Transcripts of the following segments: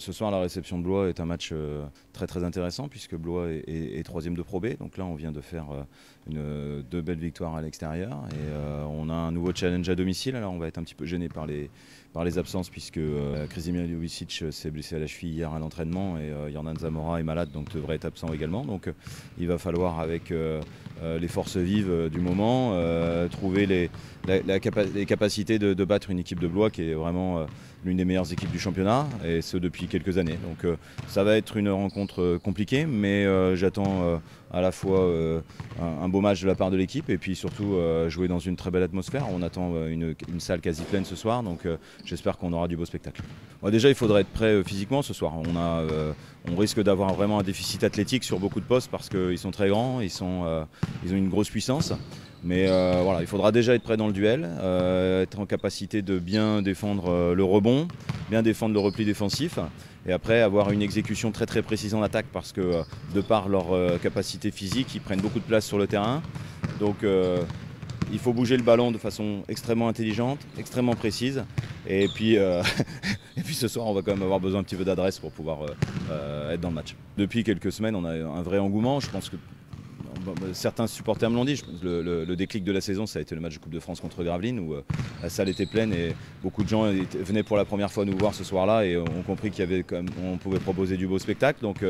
Ce soir, la réception de Blois est un match très intéressant puisque Blois est troisième de Pro B. Donc là, on vient de faire deux belles victoires à l'extérieur et on a un nouveau challenge à domicile. Alors on va être un petit peu gêné par les absences puisque Krizimir Jovicic s'est blessé à la cheville hier à l'entraînement et Jordan Zamora est malade donc devrait être absent également. Donc il va falloir avec les forces vives du moment trouver les capacités de battre une équipe de Blois qui est vraiment l'une des meilleures équipes du championnat et ce depuis quelques années. Donc ça va être une rencontre compliquée mais j'attends à la fois un beau match de la part de l'équipe et puis surtout jouer dans une très belle atmosphère. On attend une salle quasi pleine ce soir donc j'espère qu'on aura du beau spectacle. Bon, déjà il faudrait être prêt physiquement ce soir. On risque d'avoir vraiment un déficit athlétique sur beaucoup de postes parce qu'ils sont très grands, ils ont une grosse puissance. Mais voilà, il faudra déjà être prêt dans le duel, être en capacité de bien défendre le rebond, bien défendre le repli défensif et après avoir une exécution très précise en attaque parce que de par leur capacité physique, ils prennent beaucoup de place sur le terrain. Donc il faut bouger le ballon de façon extrêmement intelligente, extrêmement précise. Et puis, et puis ce soir, on va quand même avoir besoin un petit peu d'adresse pour pouvoir être dans le match. Depuis quelques semaines, on a un vrai engouement. Je pense que certains supporters me l'ont dit, le déclic de la saison ça a été le match de Coupe de France contre Gravelines où la salle était pleine et beaucoup de gens venaient pour la première fois nous voir ce soir-là et ont compris on pouvait proposer du beau spectacle. Donc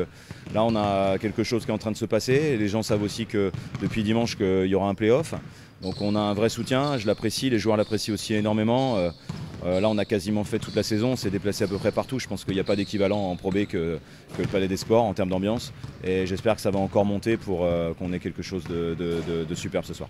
là on a quelque chose qui est en train de se passer et les gens savent aussi que depuis dimanche qu'il y aura un play-off. Donc on a un vrai soutien, je l'apprécie, les joueurs l'apprécient aussi énormément. Là on a quasiment fait toute la saison, on s'est déplacé à peu près partout. Je pense qu'il n'y a pas d'équivalent en Pro B que le Palais des Sports en termes d'ambiance. Et j'espère que ça va encore monter pour qu'on ait quelque chose de superbe ce soir.